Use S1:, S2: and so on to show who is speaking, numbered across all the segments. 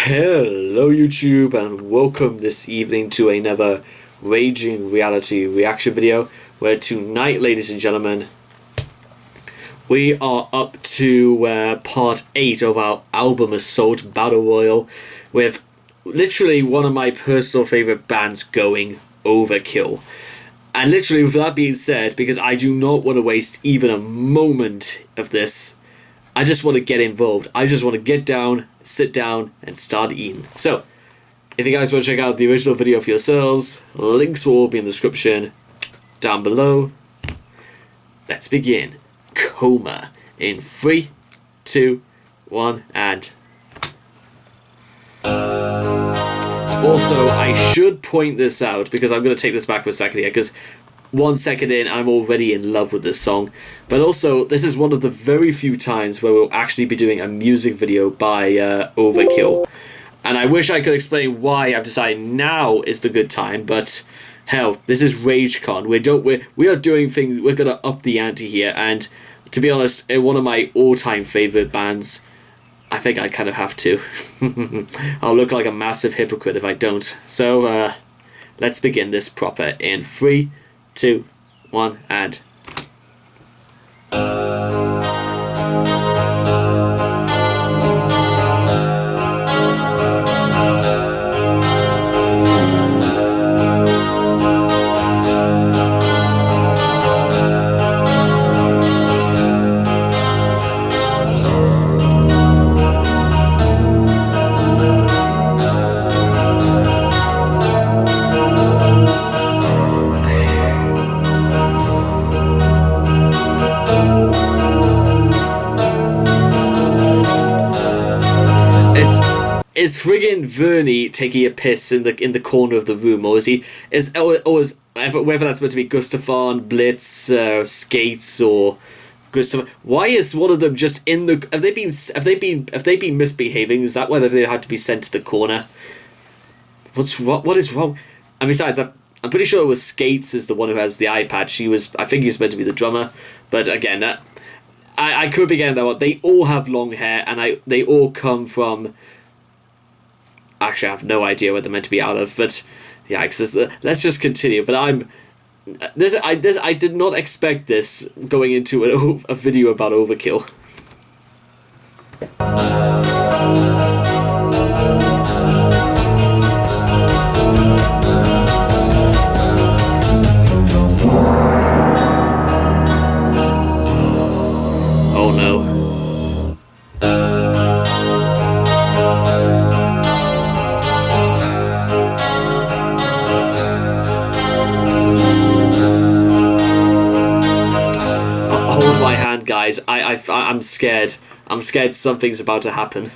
S1: Hello YouTube and welcome this evening to another Raging Reality reaction video where tonight, ladies and gentlemen, we are up to part 8 of our Album Assault Battle Royal with literally one of my personal favourite bands going, Overkill. And literally with that being said, because I do not want to waste even a moment of this, I just want to get involved. I just want to get down, sit down, and start eating. So, if you guys want to check out the original video for yourselves, links will all be in the description down below. Let's begin. Coma in 3, 2, 1, and... Also, I should point this out, because I'm going to take this back for a second here, because 1 second in, I'm already in love with this song. But also, this is one of the very few times where we'll actually be doing a music video by Overkill. And I wish I could explain why I've decided now is the good time, but hell, this is RageCon. We are doing things, we're going to up the ante here, and to be honest, in one of my all-time favourite bands, I think I kind of have to. I'll look like a massive hypocrite if I don't. So, let's begin this proper in 3, 2, 1, and... Is friggin' Vernie taking a piss in the corner of the room, or is whether that's meant to be Gustafan, Blitz, Skates, or Gustav? Why is one of them just in the? Have they been misbehaving? Is that why they had to be sent to the corner? What's wrong? What is wrong? And besides, I'm pretty sure it was Skates is the one who has the eye patch. I think he's meant to be the drummer, but again, I could be getting that one. They all have long hair, and they all come from. Actually, I have no idea what they're meant to be out of, but yikes, let's just continue. But I did not expect this going into a video about Overkill. Oh no. Hold my hand, guys. I'm scared. I'm scared something's about to happen.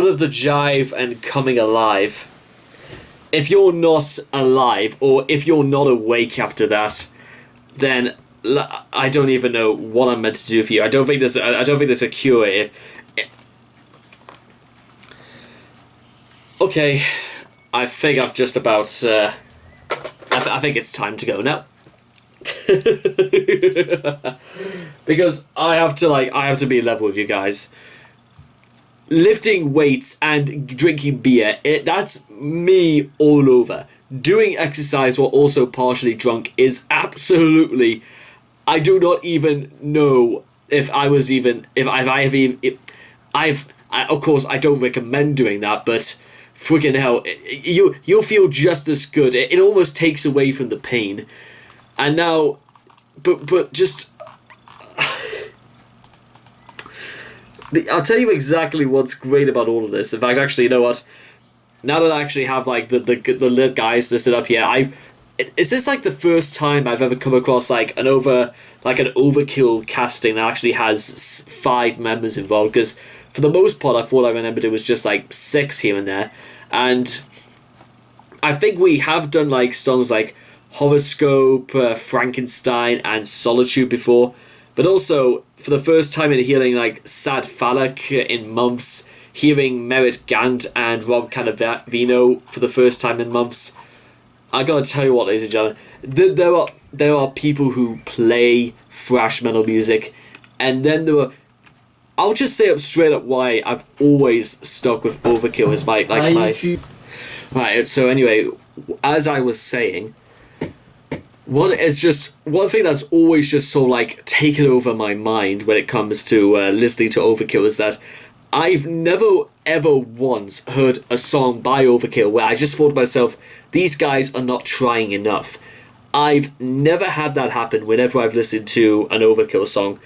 S1: of the jive and coming alive. If you're not alive, or if you're not awake after that, then I don't even know what I'm meant to do for you. I don't think there's a cure. Okay, I think I've just about. I think it's time to go now. Because I have to be level with you guys. Lifting weights and drinking beer, that's me all over. Doing exercise while also partially drunk is absolutely. I do not even know if I was even of course I don't recommend doing that, but freaking hell, you'll feel just as good. It almost takes away from the pain. And now, but just, I'll tell you exactly what's great about all of this. In fact, actually, you know what? Now that I actually have like the guys listed up here, is this like the first time I've ever come across like an Overkill casting that actually has 5 members involved? Because for the most part, I thought I remembered it was just like 6 here and there, and I think we have done like songs like Horoscope, Frankenstein, and Solitude before, but also for the first time in hearing like Sad Phallic in months, hearing Merritt Gant and Rob Canavino for the first time in months. I gotta tell you what, ladies and gentlemen, there are people who play thrash metal music, and then there are. I'll just say up straight up why I've always stuck with Overkill as my YouTube. Right. So anyway, as I was saying. One thing that's always just so like taken over my mind when it comes to listening to Overkill is that I've never ever once heard a song by Overkill where I just thought to myself, these guys are not trying enough. I've never had that happen whenever I've listened to an Overkill song.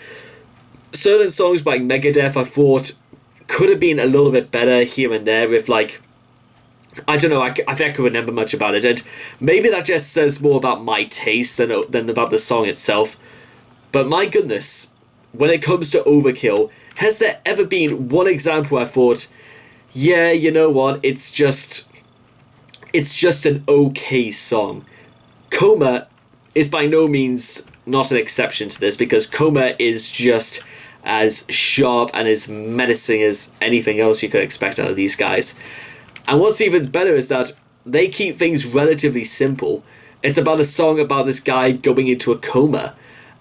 S1: Certain songs by Megadeth I thought could have been a little bit better here and there if like, I don't know, I think I could remember much about it, and maybe that just says more about my taste than about the song itself. But my goodness, when it comes to Overkill, has there ever been one example where I thought, yeah, you know what, it's just an okay song? Coma is by no means not an exception to this, because Coma is just as sharp and as menacing as anything else you could expect out of these guys. And what's even better is that they keep things relatively simple. It's about a song about this guy going into a coma.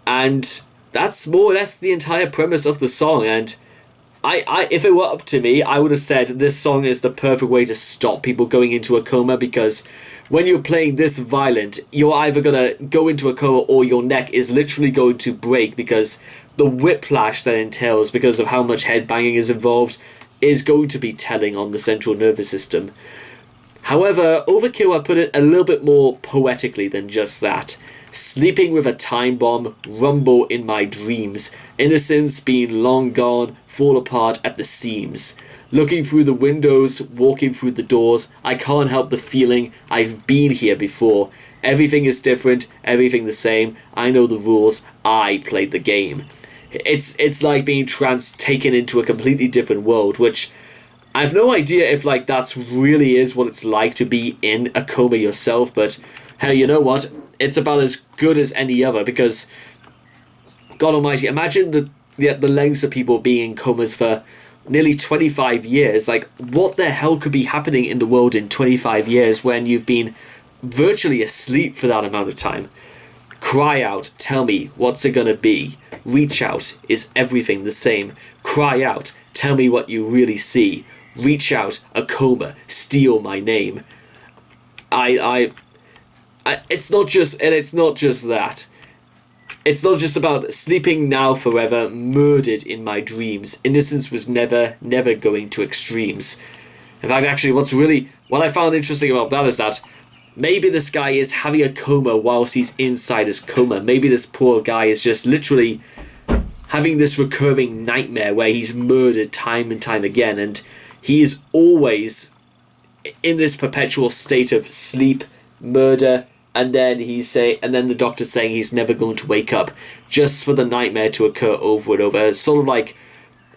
S1: And that's more or less the entire premise of the song. And I if it were up to me, I would have said this song is the perfect way to stop people going into a coma, because when you're playing this violent, you're either going to go into a coma or your neck is literally going to break, because the whiplash that entails because of how much headbanging is involved is going to be telling on the central nervous system. However, Overkill, I put it a little bit more poetically than just that. Sleeping with a time bomb, rumble in my dreams, innocence being long gone, fall apart at the seams. Looking through the windows, walking through the doors, I can't help the feeling I've been here before. Everything is different, everything the same, I know the rules, I played the game. It's like being taken into a completely different world, which I have no idea if like that's really is what it's like to be in a coma yourself, but hell, you know what? It's about as good as any other, because God almighty, imagine the lengths of people being in comas for nearly 25 years. Like, what the hell could be happening in the world in 25 years when you've been virtually asleep for that amount of time? Cry out, tell me, what's it gonna be? Reach out, is everything the same? Cry out, tell me what you really see. Reach out, a coma, steal my name. It's not just that. It's not just about sleeping now forever, murdered in my dreams. Innocence was never going to extremes. In fact, actually, what I found interesting about that is that maybe this guy is having a coma whilst he's inside his coma. Maybe this poor guy is just literally having this recurring nightmare where he's murdered time and time again, and he is always in this perpetual state of sleep, murder, and then the doctor's saying he's never going to wake up, just for the nightmare to occur over and over. It's sort of like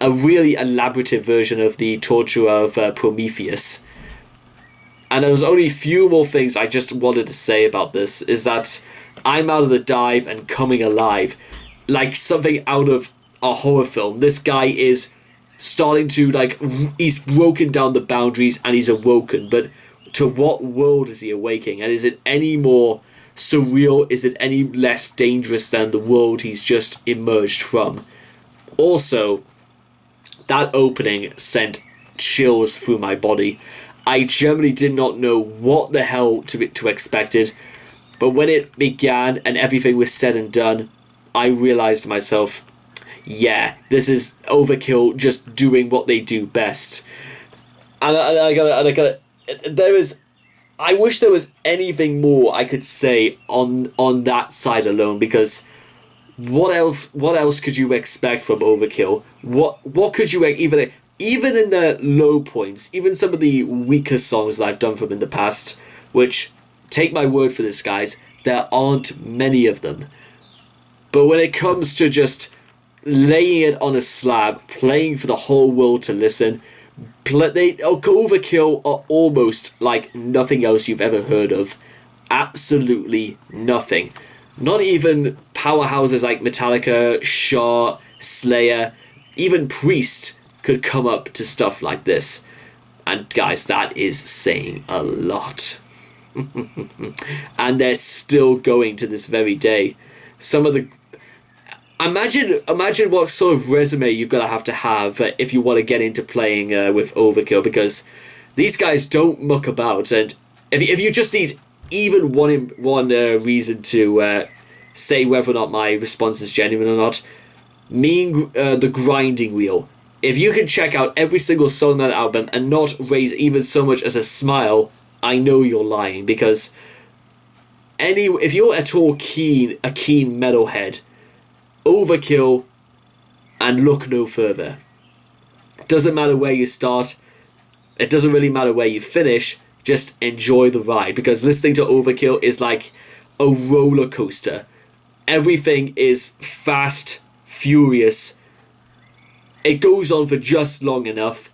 S1: a really elaborative version of the torture of Prometheus. And there's only a few more things I just wanted to say about this, is that I'm out of the dive and coming alive. Like something out of a horror film. This guy is starting to, like, he's broken down the boundaries and he's awoken. But to what world is he awaking? And is it any more surreal? Is it any less dangerous than the world he's just emerged from? Also, that opening sent chills through my body. I generally did not know what the hell to expected, but when it began and everything was said and done, I realized to myself, yeah, this is Overkill just doing what they do best. And I gotta, I wish there was anything more I could say on that side alone, because what else could you expect from Overkill? What could you even in the low points, even some of the weaker songs that I've done from in the past, which, take my word for this, guys, there aren't many of them. But when it comes to just laying it on a slab, playing for the whole world to listen, Overkill are almost like nothing else you've ever heard of. Absolutely nothing. Not even powerhouses like Metallica, Shaw, Slayer, even Priest could come up to stuff like this. And guys, that is saying a lot. And they're still going to this very day. Some of the... Imagine what sort of resume you're going to have if you want to get into playing with Overkill, because these guys don't muck about. And if you just need even one reason to say whether or not my response is genuine or not, the grinding wheel. If you can check out every single song on that album and not raise even so much as a smile, I know you're lying, because if you're at all a keen metalhead, Overkill and look no further. Doesn't matter where you start, it doesn't really matter where you finish, just enjoy the ride, because listening to Overkill is like a roller coaster. Everything is fast, furious. It goes on for just long enough,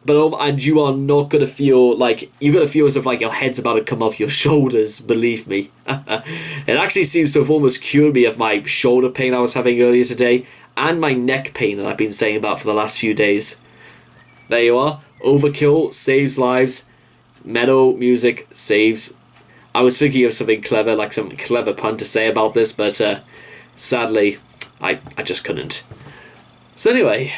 S1: and you are not gonna feel like you're gonna feel as if like your head's about to come off your shoulders. Believe me, it actually seems to have almost cured me of my shoulder pain I was having earlier today, and my neck pain that I've been saying about for the last few days. There you are. Overkill saves lives. Metal music saves. I was thinking of something clever, like some clever pun to say about this, but sadly, I just couldn't. So anyway,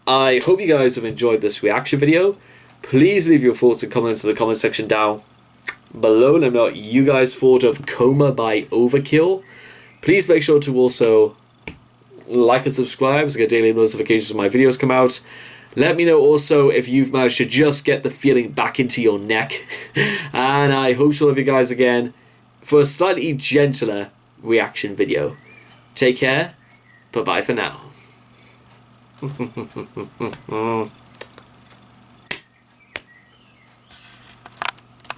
S1: I hope you guys have enjoyed this reaction video. Please leave your thoughts and comments in the comment section down below. Let me know what you guys thought of Coma by Overkill. Please make sure to also like and subscribe to get daily notifications when my videos come out. Let me know also if you've managed to just get the feeling back into your neck. And I hope to love you guys again for a slightly gentler reaction video. Take care. Bye-bye for now.